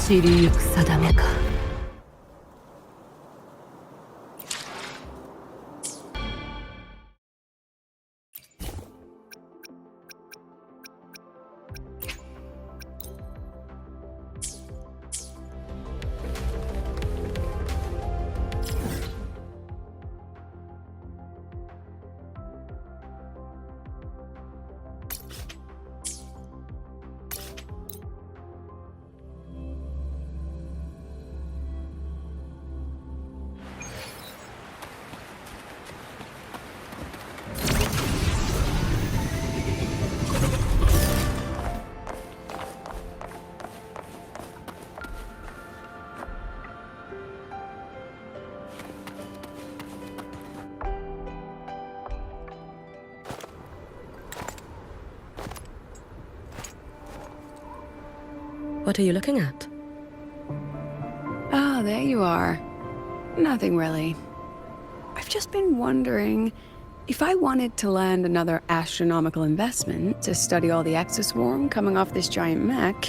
知りゆく定めか。What are you looking at? Ah, there you are. Nothing really. I've just been wondering if I wanted to land another astronomical investment to study all the exoswarm coming off this giant mech.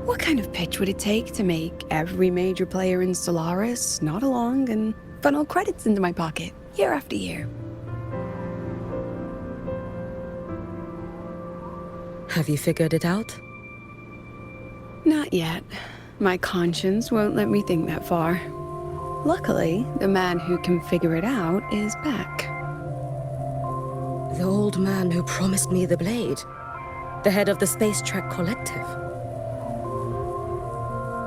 What kind of pitch would it take to make every major player in Solaris nod along and funnel credits into my pocket year after year? Have you figured it out? Not yet. My conscience won't let me think that far. Luckily, the man who can figure it out is back. The old man who promised me the blade. The head of the Space Trek Collective.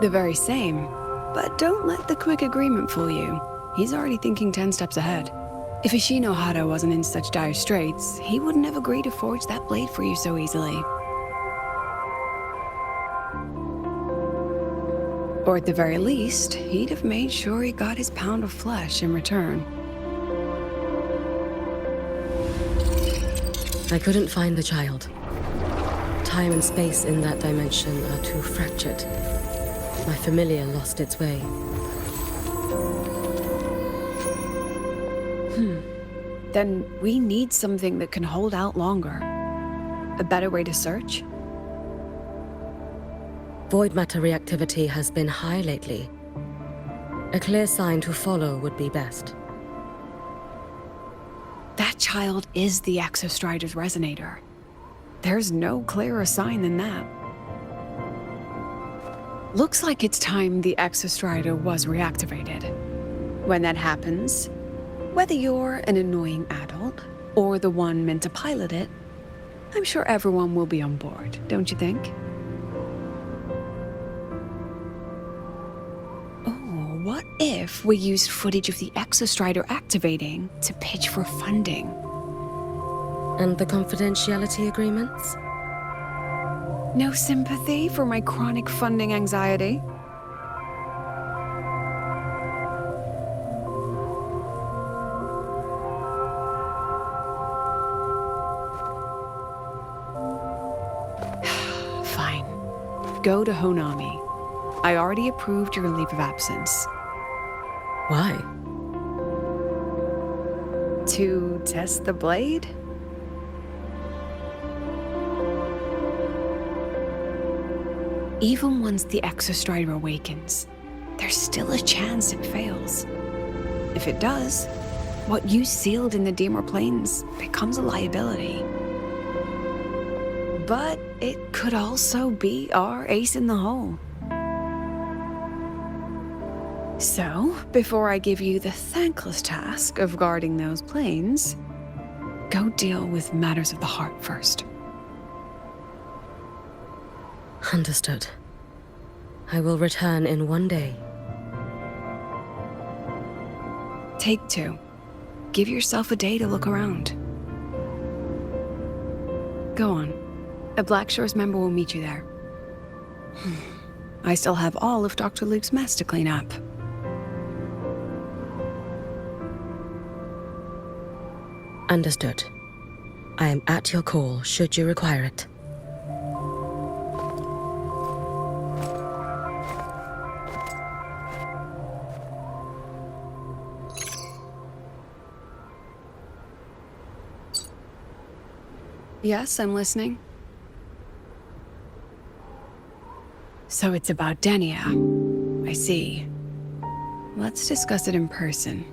The very same. But don't let the quick agreement fool you. He's already thinking 10 steps ahead. If Ishino Hada wasn't in such dire straits, he wouldn't have agreed to forge that blade for you so easily. Or at the very least, he'd have made sure he got his pound of flesh in return. I couldn't find the child. Time and space in that dimension are too fractured. My familiar lost its way. Then we need something that can hold out longer. A better way to search? Void matter reactivity has been high lately. A clear sign to follow would be best. That child is the Exostrider's resonator. There's no clearer sign than that. Looks like it's time the Exostrider was reactivated. When that happens, whether you're an annoying adult or the one meant to pilot it, I'm sure everyone will be on board, don't you think? Oh, what if we used footage of the Exostrider activating to pitch for funding? And the confidentiality agreements? No sympathy for my chronic funding anxiety? Fine. Go to Honami. I already approved your leave of absence. Why? To test the blade? Even once the Exostrider awakens, there's still a chance it fails. If it does, what you sealed in the Dimmer Plains becomes a liability. But it could also be our ace in the hole. So, before I give you the thankless task of guarding those planes, go deal with matters of the heart first. Understood. I will return in one day. Take 2. Give yourself a day to look around. Go on. A Black Shores member will meet you there. I still have all of Dr. Luke's mess to clean up. Understood. I am at your call should you require it. Yes, I'm listening. So it's about Denia. I see. Let's discuss it in person.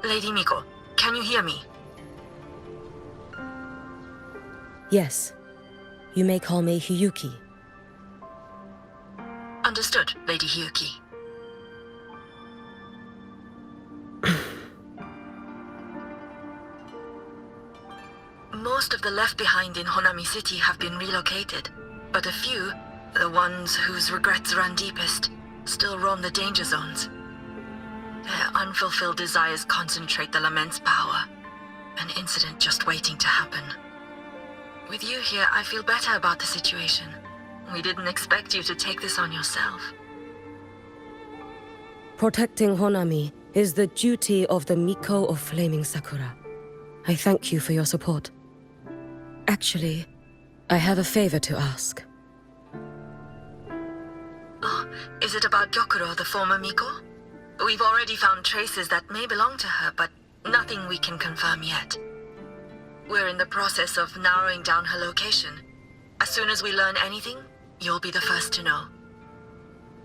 Lady Miko, can you hear me? Yes. You may call me Hiyuki. Understood, Lady Hiyuki. Most of the left behind in Honami City have been relocated, but a few, the ones whose regrets run deepest, still roam the danger zones. Their unfulfilled desires concentrate the Lament's power. An incident just waiting to happen. With you here, I feel better about the situation. We didn't expect you to take this on yourself. Protecting Honami is the duty of the Miko of Flaming Sakura. I thank you for your support. Actually, I have a favor to ask. Oh, is it about Gyokuro, the former Miko? We've already found traces that may belong to her, but nothing we can confirm yet. We're in the process of narrowing down her location. As soon as we learn anything, you'll be the first to know.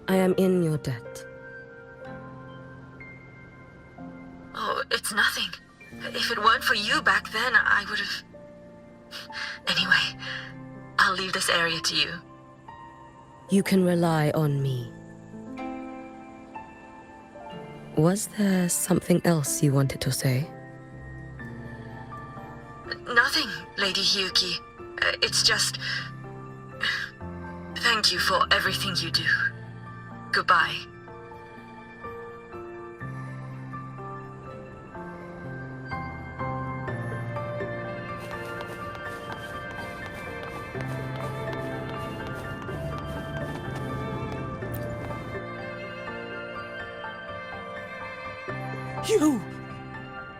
I am in your debt. Oh, it's nothing. If it weren't for you back then, I would have... Anyway, I'll leave this area to you. You can rely on me. Was there something else you wanted to say? Nothing, Lady Hiyuki. It's just... Thank you for everything you do. Goodbye.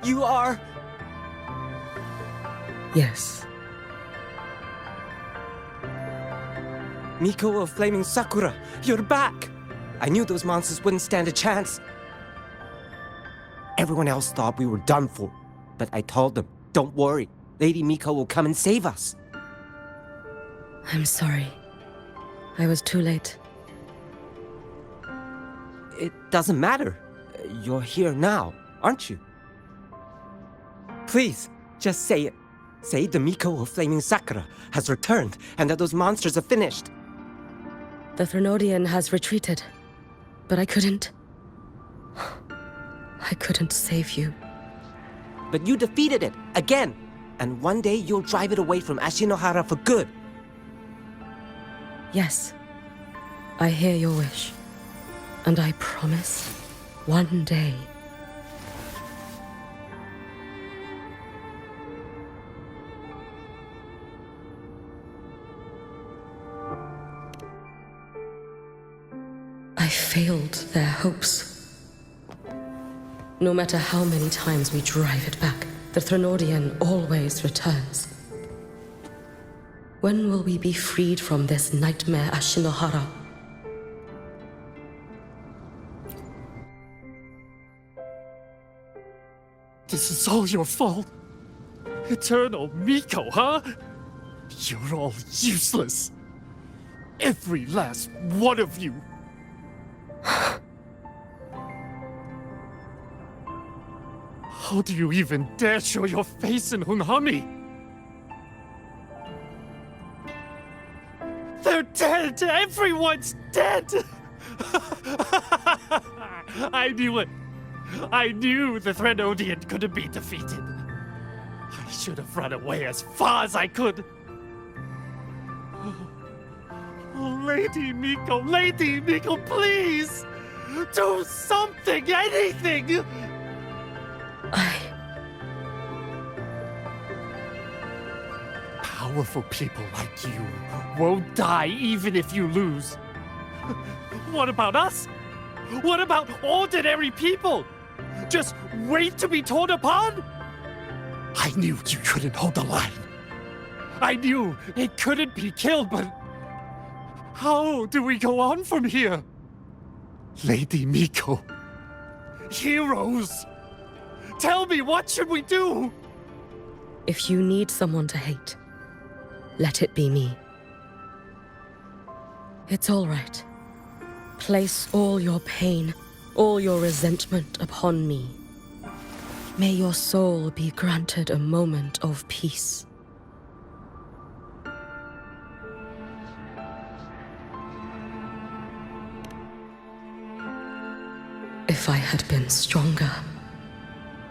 You are... Yes. Miko of Flaming Sakura, you're back! I knew those monsters wouldn't stand a chance. Everyone else thought we were done for, but I told them, don't worry, Lady Miko will come and save us. I'm sorry. I was too late. It doesn't matter. You're here now, aren't you? Please, just say it. Say the Miko of Flaming Sakura has returned and that those monsters are finished. The Thrunodian has retreated, but I couldn't. I couldn't save you. But you defeated it, again! And one day you'll drive it away from Ashinohara for good. Yes. I hear your wish. And I promise, one day... I failed their hopes. No matter how many times we drive it back, the Thrunodian always returns. When will we be freed from this nightmare Ashinohara? This is all your fault. Eternal Miko, huh? You're all useless. Every last one of you. How do you even dare show your face in Hunhami? They're dead! Everyone's dead! I knew it. I knew the Thrunodian couldn't be defeated. I should have run away as far as I could. Oh, Lady Miko, please! Do something, anything! Powerful people like you won't die even if you lose. What about us? What about ordinary people? Just wait to be torn apart? I knew you couldn't hold the line. I knew it couldn't be killed, but how do we go on from here? Lady Miko, heroes, tell me, what should we do? If you need someone to hate, let it be me. It's all right. Place all your pain, all your resentment upon me. May your soul be granted a moment of peace. If I had been stronger,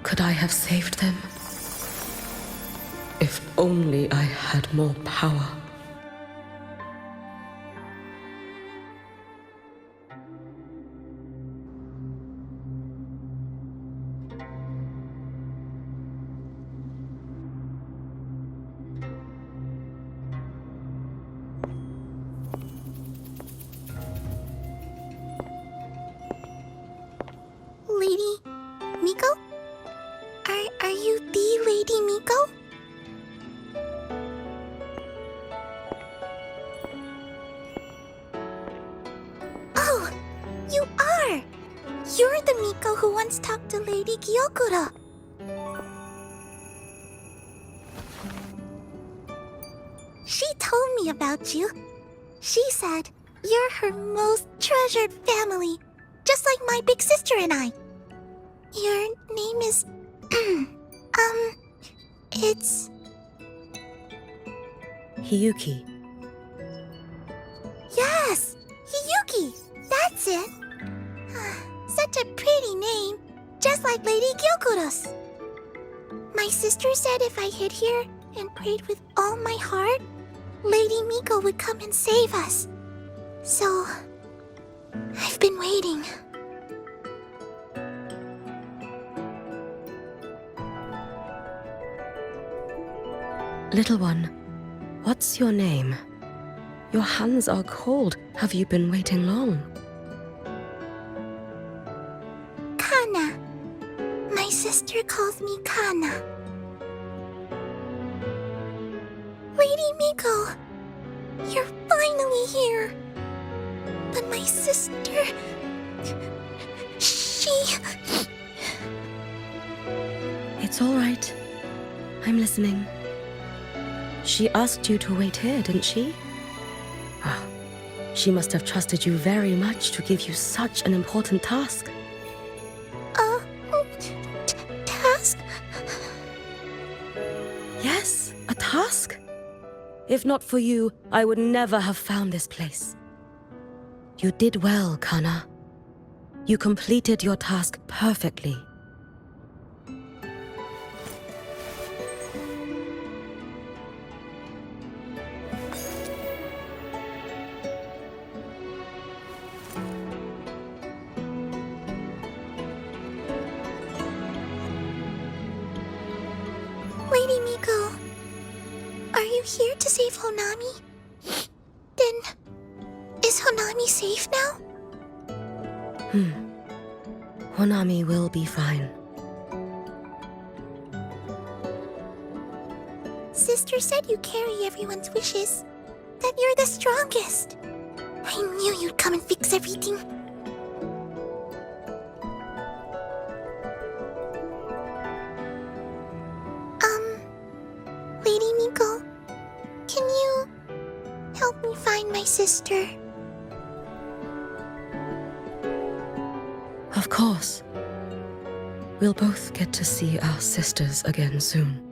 could I have saved them? If only I had more power. Lady Miko? Are you the Lady Miko? Oh, you are! You're the Miko who once talked to Lady Gyokura. She told me about you. She said you're her most treasured family, just like my big sister and I. Your name is... it's... Hiyuki. Yes! Hiyuki! That's it! Such a pretty name, just like Lady Gyokura's. My sister said if I hid here and prayed with all my heart, Lady Miko would come and save us. So... I've been waiting. Little one, what's your name? Your hands are cold. Have you been waiting long? Kana. My sister calls me Kana. Lady Miko, you're finally here. But my sister... she... It's all right. I'm listening. She asked you to wait here, didn't she? Ah, she must have trusted you very much to give you such an important task. Task? Yes, a task? If not for you, I would never have found this place. You did well, Kana. You completed your task perfectly. Lady Miko, are you here to save Honami? Then, is Honami safe now? Honami will be fine. Sister said you carry everyone's wishes, that you're the strongest. I knew you'd come and fix everything. Lady Miko, can you help me find my sister? Of course. We'll both get to see our sisters again soon.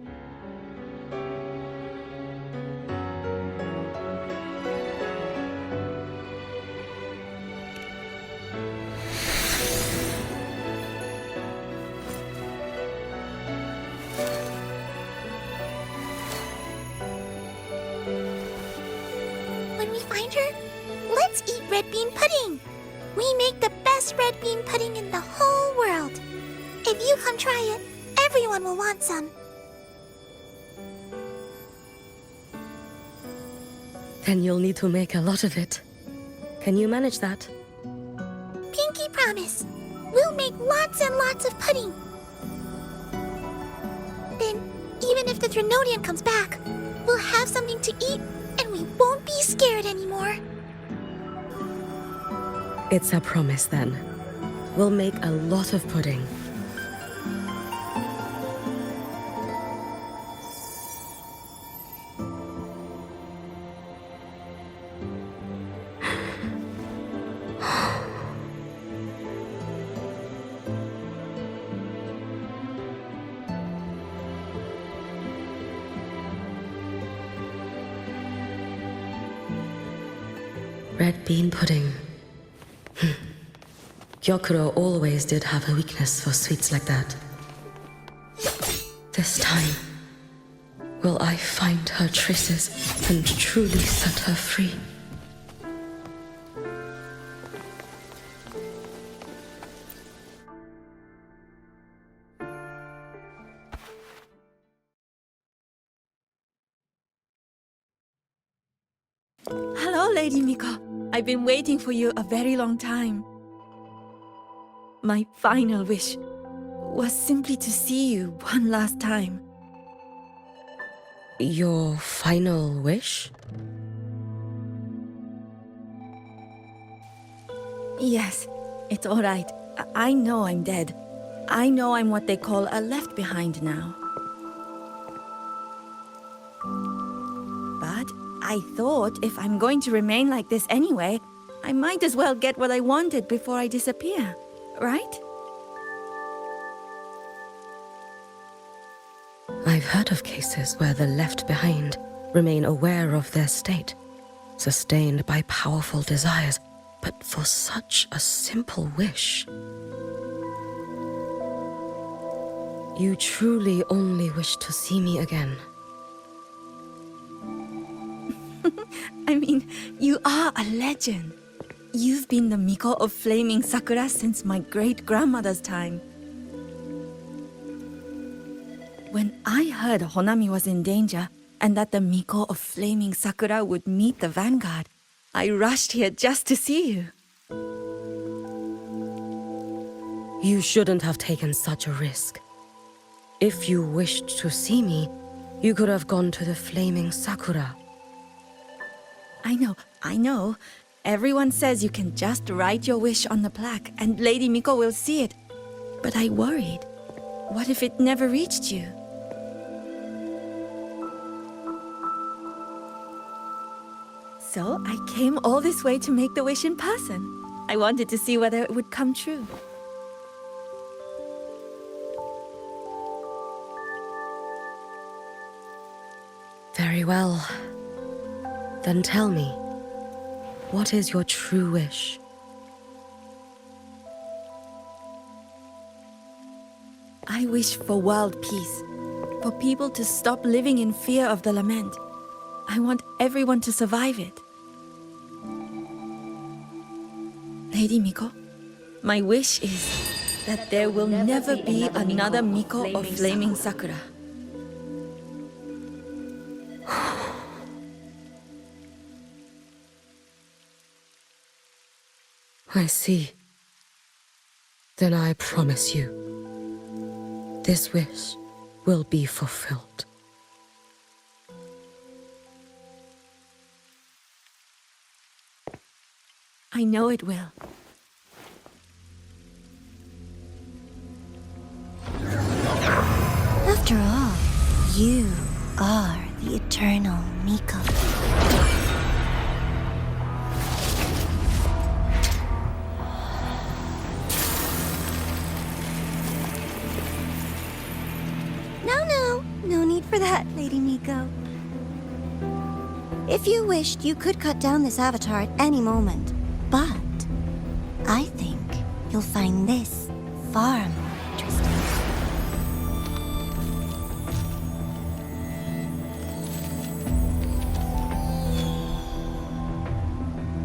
When we find her, let's eat red bean pudding. We make the best red bean pudding in the whole world. If you come try it, everyone will want some. Then you'll need to make a lot of it. Can you manage that? Pinky promise. We'll make lots and lots of pudding. Then, even if the Drenodian comes back, we'll have something to eat and we won't be scared anymore. It's a promise then. We'll make a lot of pudding. Red bean pudding. Gyokuro always did have a weakness for sweets like that. This time, will I find her traces and truly set her free? Hello, Lady Miko. I've been waiting for you a very long time. My final wish was simply to see you one last time. Your final wish? Yes, it's all right. I know I'm dead. I know I'm what they call a left behind now. But I thought if I'm going to remain like this anyway, I might as well get what I wanted before I disappear, right? I've heard of cases where the left behind remain aware of their state, sustained by powerful desires, but for such a simple wish. You truly only wish to see me again. I mean, you are a legend. You've been the Miko of Flaming Sakura since my great-grandmother's time. When I heard Honami was in danger and that the Miko of Flaming Sakura would meet the vanguard, I rushed here just to see you. You shouldn't have taken such a risk. If you wished to see me, you could have gone to the Flaming Sakura. I know. Everyone says you can just write your wish on the plaque and Lady Miko will see it. But I worried. What if it never reached you? So I came all this way to make the wish in person. I wanted to see whether it would come true. Very well. Then tell me, what is your true wish? I wish for world peace, for people to stop living in fear of the lament. I want everyone to survive it. Lady Miko, my wish is that there will never be another Miko of Flaming Sakura. I see. Then I promise you, this wish will be fulfilled. I know it will. After all, you are the eternal Miko. No need for that, Lady Miko. If you wished, you could cut down this avatar at any moment. But I think you'll find this far more interesting.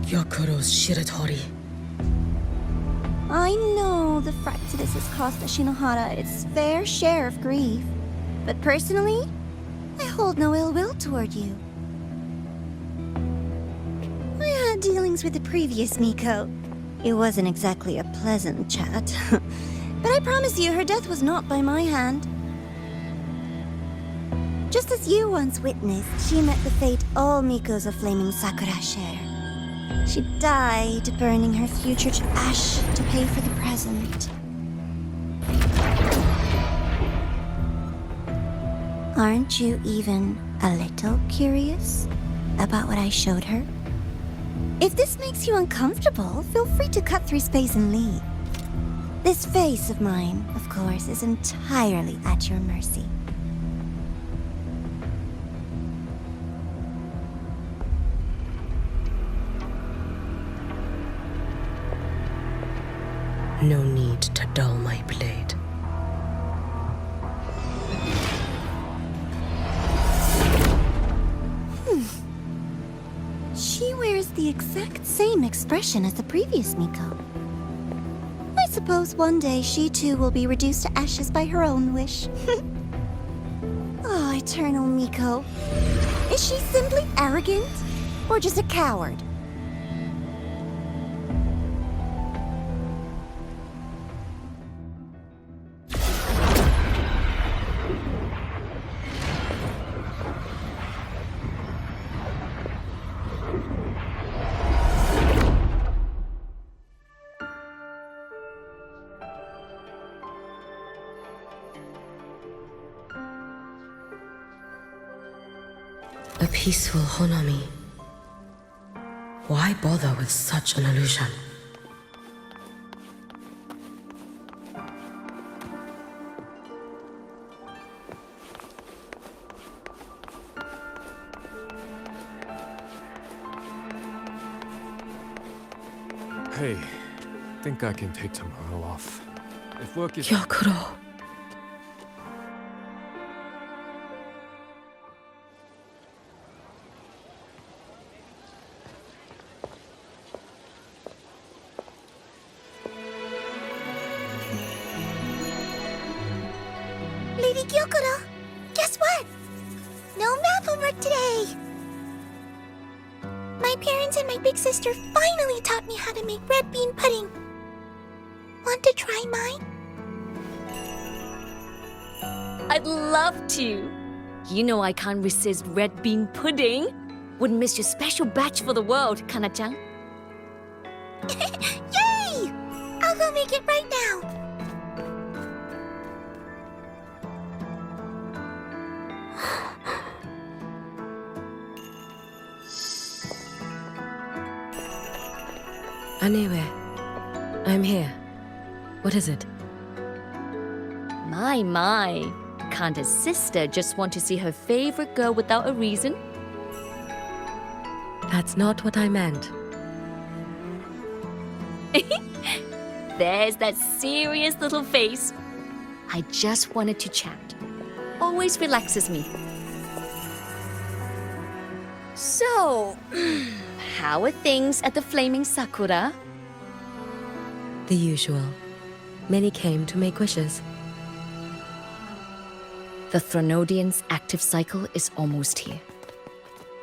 Gyokuro's Shiratori. I know the Fraxidus has cost Ashinohara its fair share of grief. But personally, I hold no ill will toward you. dealings with the previous Miko. It wasn't exactly a pleasant chat. But I promise you, her death was not by my hand. Just as you once witnessed, she met the fate all Mikos of Flaming Sakura share. She died, burning her future to ash to pay for the present. Aren't you even a little curious about what I showed her? If this makes you uncomfortable, feel free to cut through space and leave. This face of mine, of course, is entirely at your mercy. No need to dull my blade. She wears the exact same expression as the previous Miko. I suppose one day she too will be reduced to ashes by her own wish. Oh, Eternal Miko. Is she simply arrogant? Or just a coward? A peaceful Honami. Why bother with such an illusion? Hey, think I can take tomorrow off. If work is... Gyokuro. Lady Gyokuro, guess what? No math homework today! My parents and my big sister finally taught me how to make red bean pudding. Want to try mine? I'd love to. You know I can't resist red bean pudding. Wouldn't miss your special batch for the world, Kana-chan. Yay! I'll go make it right now. Anyway, I'm here. What is it? My. Can't a sister just want to see her favorite girl without a reason? That's not what I meant. There's that serious little face. I just wanted to chat. Always relaxes me. So, how are things at the Flaming Sakura? The usual. Many came to make wishes. The Thronodian's active cycle is almost here.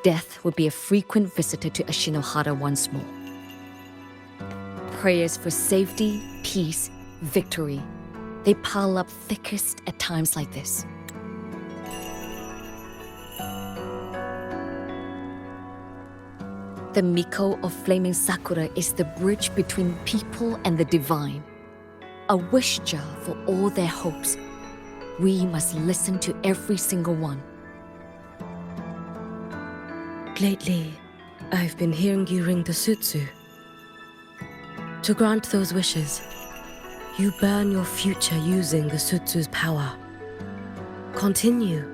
Death would be a frequent visitor to Ashinohara once more. Prayers for safety, peace, victory. They pile up thickest at times like this. The Miko of Flaming Sakura is the bridge between people and the divine. A wish jar for all their hopes. We must listen to every single one. Lately, I've been hearing you ring the sutsu. To grant those wishes, you burn your future using the sutsu's power. Continue,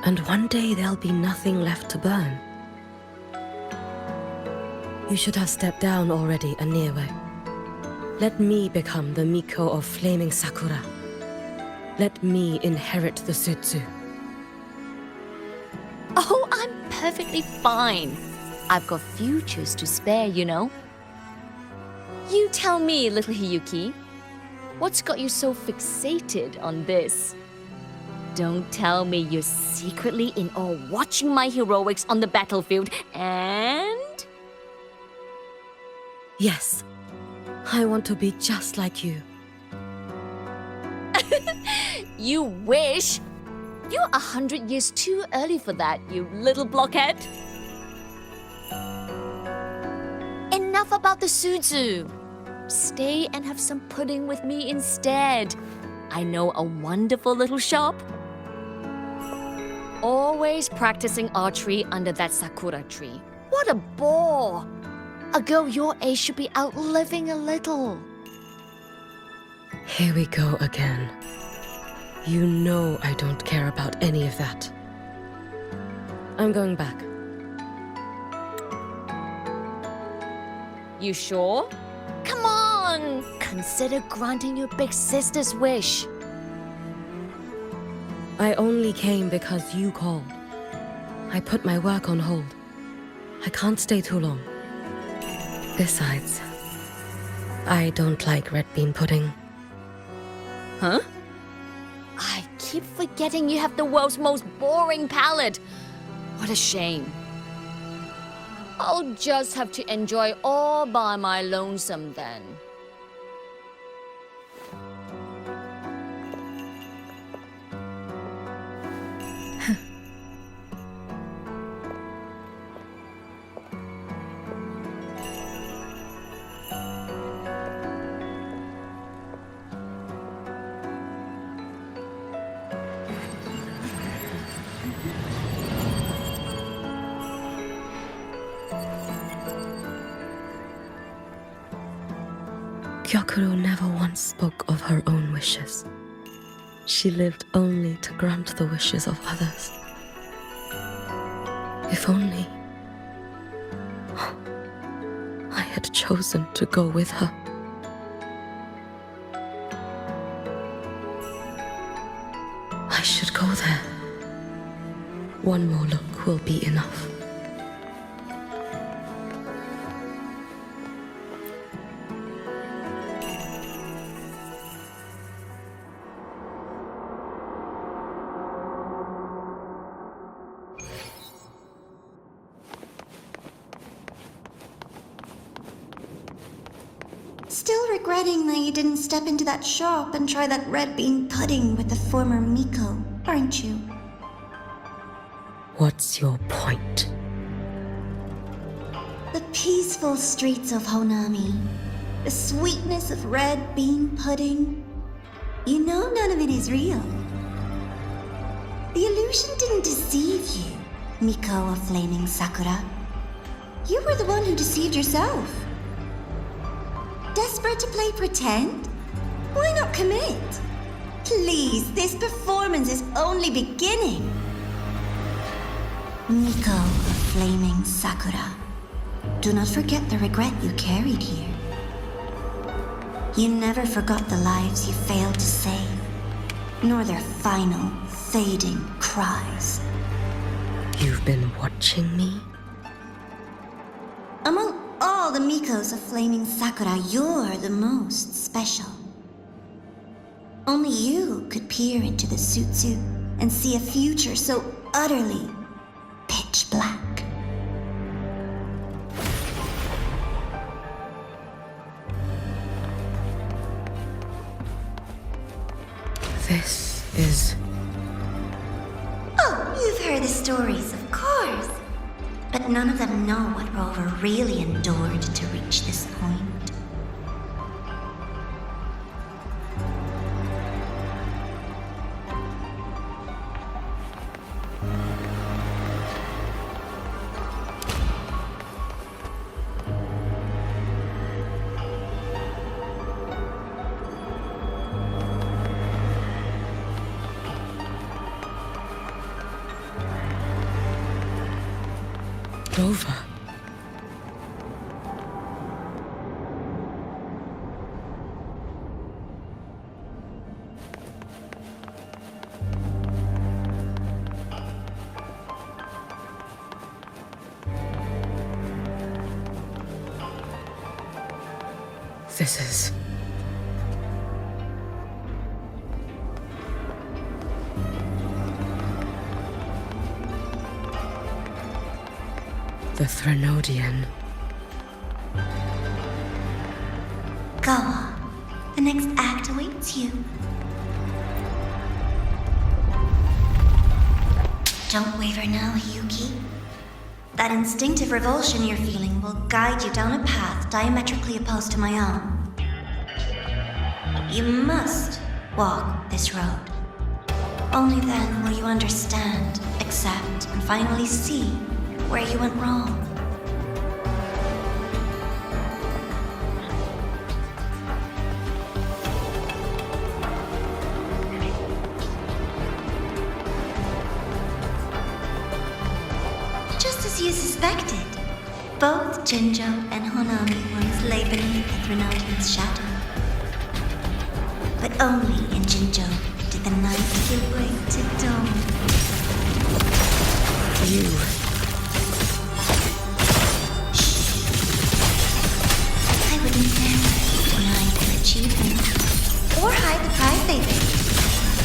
and one day there'll be nothing left to burn. You should have stepped down already, Aniewe. Let me become the Miko of Flaming Sakura. Let me inherit the sutsu. Oh, I'm perfectly fine. I've got futures to spare, you know. You tell me, little Hiyuki, what's got you so fixated on this? Don't tell me you're secretly in awe watching my heroics on the battlefield and... Yes. I want to be just like you. You wish? You're 100 years too early for that, you little blockhead. Enough about the suzu. Stay and have some pudding with me instead. I know a wonderful little shop. Always practicing archery under that sakura tree. What a bore! A girl your age should be out living a little. Here we go again. You know I don't care about any of that. I'm going back. You sure? Come on! Consider granting your big sister's wish. I only came because you called. I put my work on hold. I can't stay too long. Besides, I don't like red bean pudding. Huh? I keep forgetting you have the world's most boring palate. What a shame. I'll just have to enjoy all by my lonesome then. Gyokuro never once spoke of her own wishes. She lived only to grant the wishes of others. If only I had chosen to go with her. I should go there. One more look will be enough. Still regretting that you didn't step into that shop and try that red bean pudding with the former Miko, aren't you? What's your point? The peaceful streets of Honami, the sweetness of red bean pudding. You know none of it is real. The illusion didn't deceive you, Miko of Flaming Sakura. You were the one who deceived yourself. Desperate to play pretend? Why not commit? Please, this performance is only beginning. Miko of Flaming Sakura, do not forget the regret you carried here. You never forgot the lives you failed to save, nor their final, fading cries. You've been watching me? Among all the Mikos of Flaming Sakura, you're the most special. Only you could peer into the Sutsu and see a future so utterly pitch black. This is... Oh, you've heard the stories, of course. But none of them know what Rover really endured to reach this point. Rover. This is... the Threnodian. Go on. The next act awaits you. Don't waver now, Hiyuki. That instinctive revulsion you're feeling will guide you down a path diametrically opposed to my own. You must walk this road. Only then will you understand, accept, and finally see where you went wrong. Just as you suspected, both Jinjo and Honami once lay beneath the Threnodian's shadow. But only in Jinjo did the night give way to dawn. You. I would never deny their achievement, or hide the pride they bear.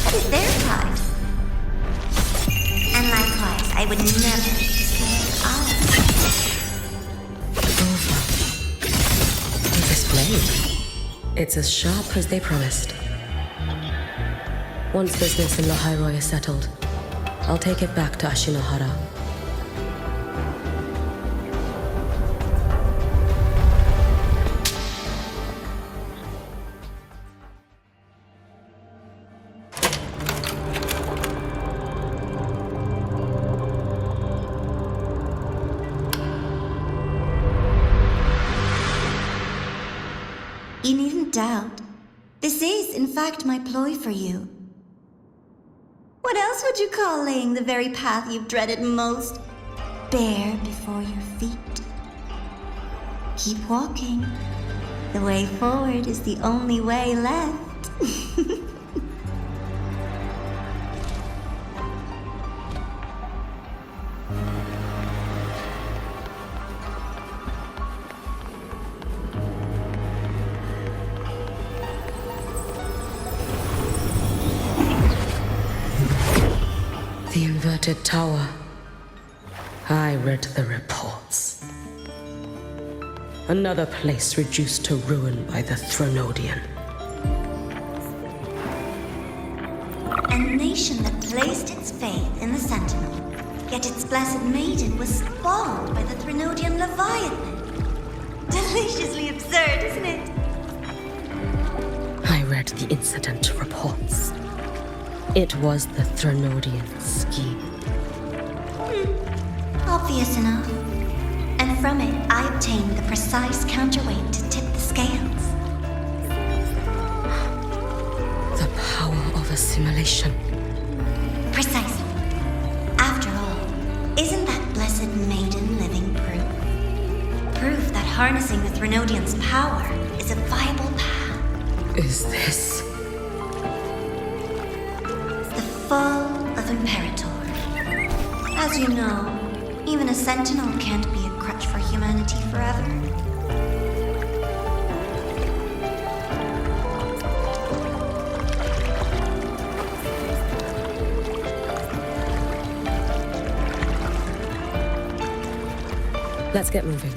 That is their pride. And likewise, I would never deceive ours. This blade. It's as sharp as they promised. Once business in Lahairoi is settled, I'll take it back to Ashinohara. You needn't doubt. This is, in fact, my ploy for you. What else would you call laying the very path you've dreaded most bare before your feet? Keep walking. The way forward is the only way left. The inverted tower. I read the reports. Another place reduced to ruin by the Threnodian. A nation that placed its faith in the Sentinel, yet its blessed maiden was spawned by the Threnodian Leviathan. Deliciously absurd, isn't it? I read the incident reports. It was the Threnodian scheme. Obvious enough. And from it, I obtained the precise counterweight to tip the scales. The power of assimilation. Precisely. After all, isn't that blessed maiden living proof? Proof that harnessing the Threnodian's power is a viable path. Is this... The fall of Imperator. As you know, even a Sentinel can't be a crutch for humanity forever. Let's get moving.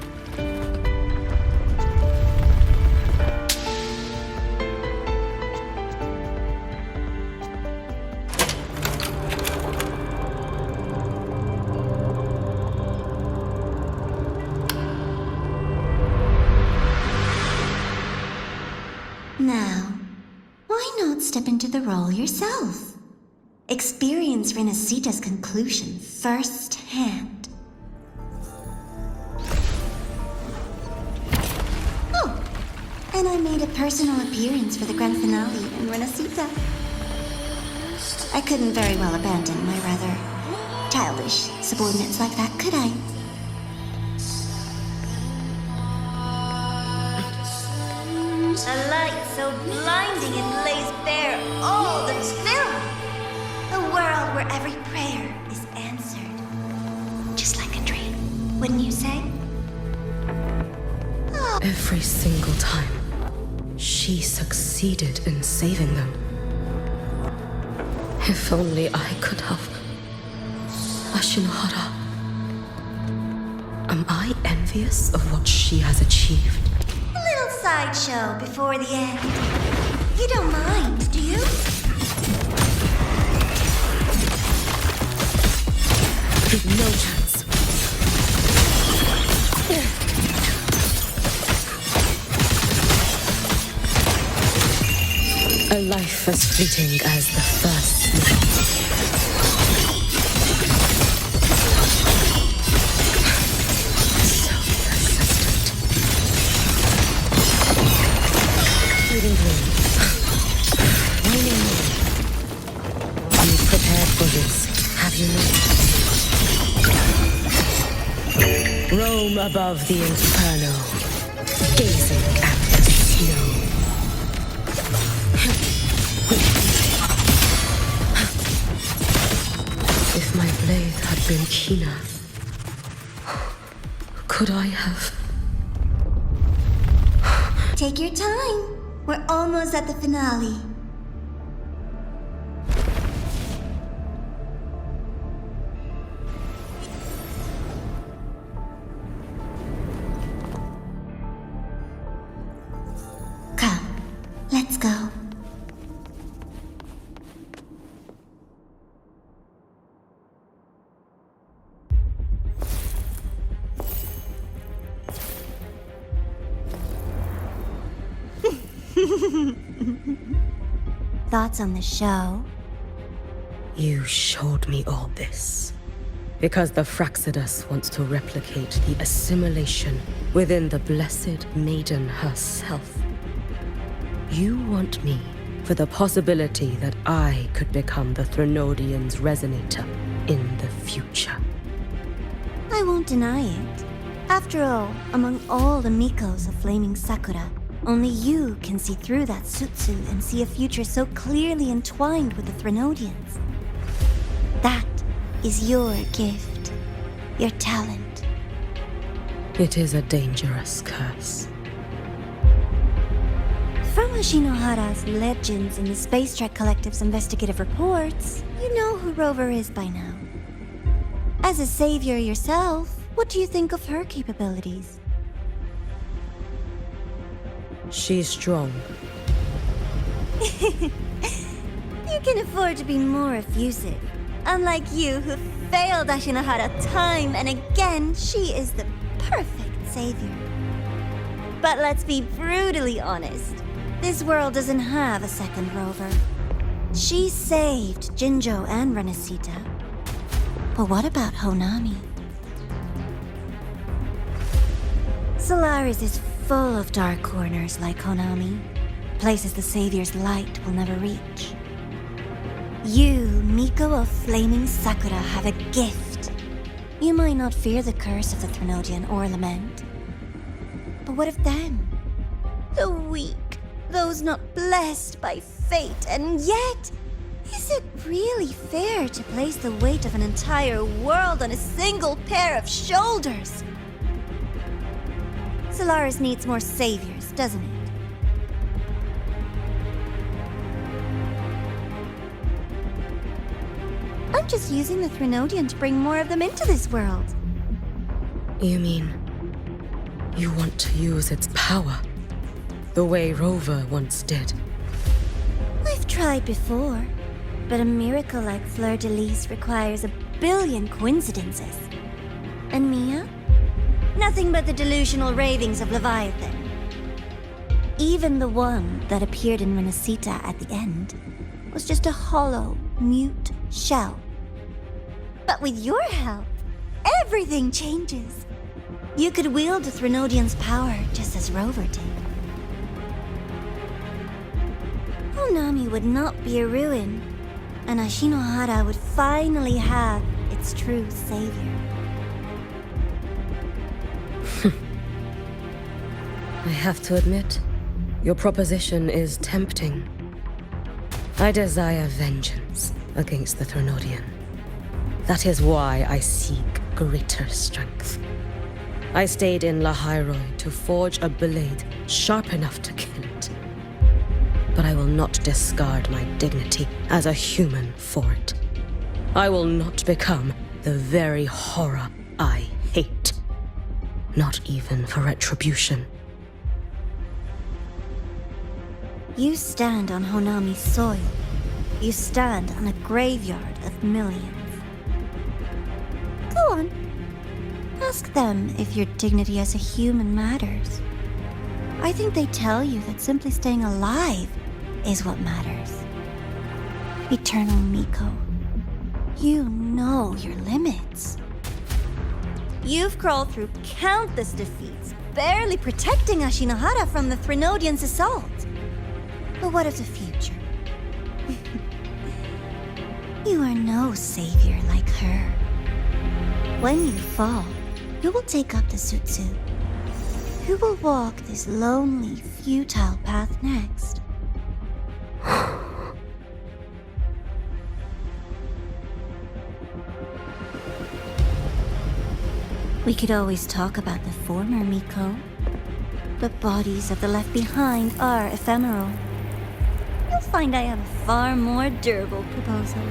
Now, why not step into the role yourself? Experience Renacita's conclusion firsthand. Oh, and I made a personal appearance for the grand finale in Renacita. I couldn't very well abandon my rather childish subordinates like that, could I? A light so blinding it lays bare all that's film. A world where every prayer is answered. Just like a dream, wouldn't you say? Every single time, she succeeded in saving them. If only I could have. Ashinohara. Am I envious of what she has achieved? A little sideshow before the end. You don't mind, do you? No chance. A life as fleeting as the first night. So persistent. Breathing through. Waning moon. You've prepared for this, have you not? Roam above the inferno, gazing at the snow. If my blade had been keener, could I have? Take your time. We're almost at the finale. Come, let's go. Thoughts on the show? You showed me all this because the Fraxidus wants to replicate the assimilation within the blessed maiden herself. You want me for the possibility that I could become the Threnodian's resonator in the future. I won't deny it. After all, among all the Mikos of Flaming Sakura, only you can see through that Sutsu and see a future so clearly entwined with the Threnodians. That is your gift, your talent. It is a dangerous curse. From Ashinohara's legends in the Space Trek Collective's investigative reports, you know who Rover is by now. As a savior yourself, what do you think of her capabilities? She's strong. You can afford to be more effusive. Unlike you, who failed Ashinohara time and again, she is the perfect savior. But let's be brutally honest. This world doesn't have a second Rover. She saved Jinjo and Renesita. But what about Honami? Solaris is full of dark corners like Honami. Places the Savior's light will never reach. You, Miko of Flaming Sakura, have a gift. You might not fear the curse of the Threnodian or lament. But what of them? The weak, those not blessed by fate, and yet, is it really fair to place the weight of an entire world on a single pair of shoulders? Solaris needs more saviors, doesn't it? I'm just using the Threnodian to bring more of them into this world. You mean you want to use its power the way Rover once did? I've tried before, but a miracle like Fleur-de-Lis requires a billion coincidences. And Mia? Nothing but the delusional ravings of Leviathan. Even the one that appeared in Renesita at the end was just a hollow, mute shell. But with your help, everything changes. You could wield the Threnodian's power just as Rover did. Honami would not be a ruin, and Ashinohara would finally have its true savior. I have to admit, your proposition is tempting. I desire vengeance against the Threnodian. That is why I seek greater strength. I stayed in Lahairoi to forge a blade sharp enough to kill it. But I will not discard my dignity as a human for it. I will not become the very horror I hate. Not even for retribution. You stand on Honami's soil. You stand on a graveyard of millions. Go on. Ask them if your dignity as a human matters. I think they tell you that simply staying alive is what matters. Eternal Miko, you know your limits. You've crawled through countless defeats, barely protecting Ashinohara from the Threnodians' assault. But what of the future? You are no savior like her. When you fall, who will take up the Sutsu? Who will walk this lonely, futile path next? We could always talk about the former, Miko. The bodies of the left behind are ephemeral. You'll find I have a far more durable proposal.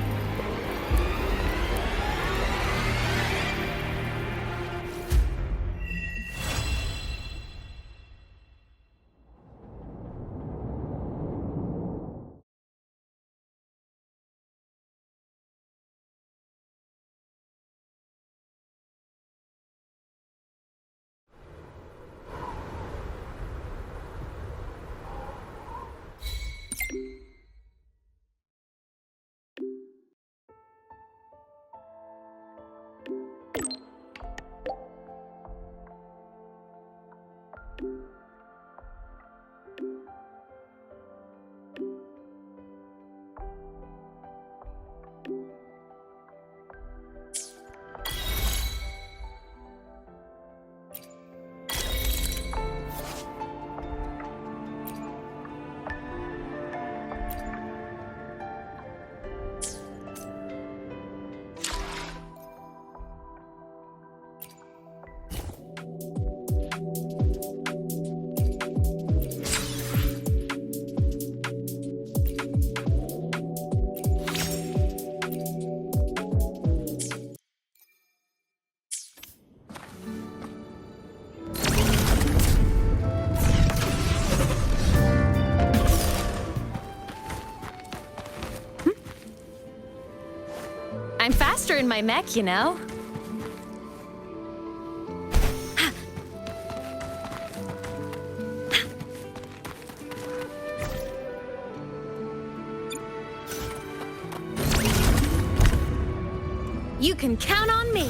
I'm faster in my mech, you know. You can count on me.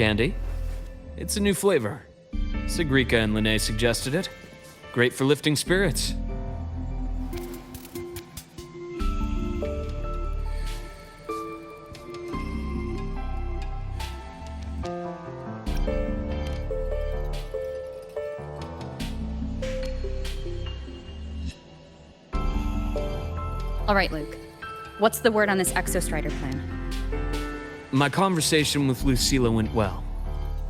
candy. It's a new flavor. Sigrika and Linné suggested it. Great for lifting spirits. All right, Luke. What's the word on this Exostrider plan? My conversation with Lucilla went well.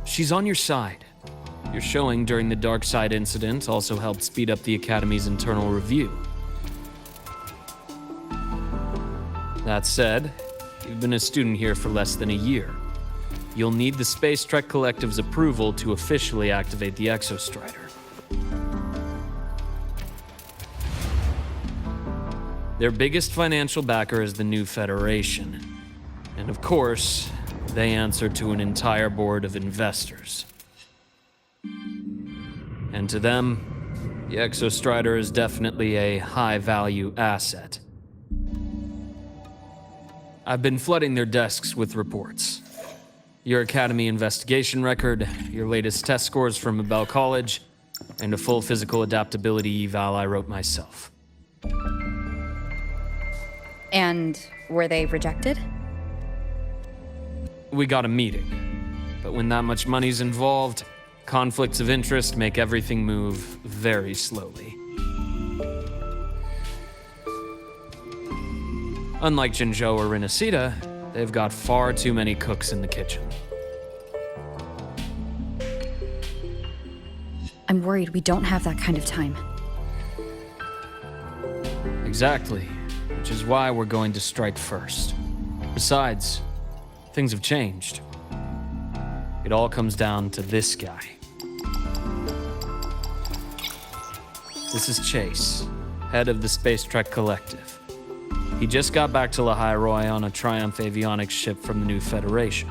She's on your side. Your showing during the Dark Side incident also helped speed up the Academy's internal review. That said, you've been a student here for less than a year. You'll need the Space Trek Collective's approval to officially activate the Exostrider. Their biggest financial backer is the New Federation. And of course, they answer to an entire board of investors. And to them, the Exostrider is definitely a high-value asset. I've been flooding their desks with reports. Your Academy investigation record, your latest test scores from Abel College, and a full physical adaptability eval I wrote myself. And were they rejected? We got a meeting, but when that much money's involved, conflicts of interest make everything move very slowly. Unlike Jinzhou or Rinasida, they've got far too many cooks in the kitchen. I'm worried we don't have that kind of time. Exactly, which is why we're going to strike first. Besides, things have changed. It all comes down to this guy. This is Chase, head of the Space Trek Collective. He just got back to Lahai on a Triumph avionics ship from the New Federation.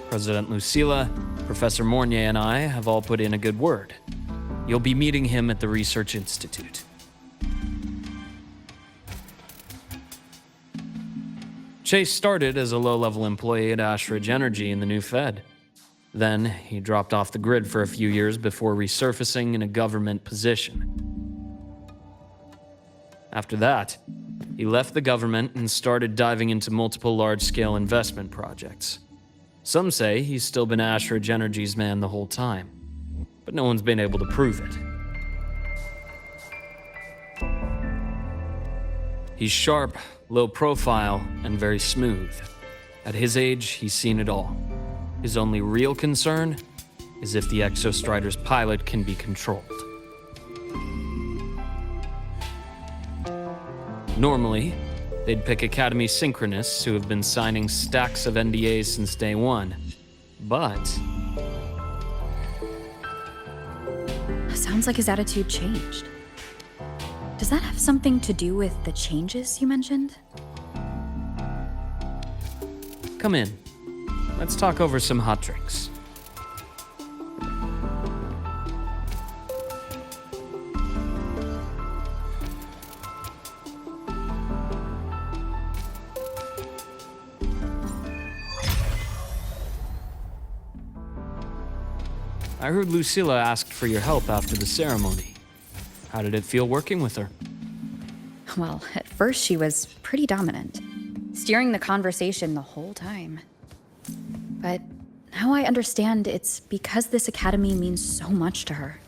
President Lucilla, Professor Mornier, and I have all put in a good word. You'll be meeting him at the Research Institute. Chase started as a low-level employee at Ashridge Energy in the New Fed. Then, he dropped off the grid for a few years before resurfacing in a government position. After that, he left the government and started diving into multiple large-scale investment projects. Some say he's still been Ashridge Energy's man the whole time, but no one's been able to prove it. He's sharp, low profile, and very smooth. At his age, he's seen it all. His only real concern is if the Exostrider's pilot can be controlled. Normally, they'd pick Academy synchronists who have been signing stacks of NDAs since day one. But Sounds like his attitude changed. Does that have something to do with the changes you mentioned? come in. Let's talk over some hot drinks. I heard Lucilla asked for your help after the ceremony. How did it feel working with her? Well, at first she was pretty dominant, steering the conversation the whole time. But now I understand it's because this academy means so much to her.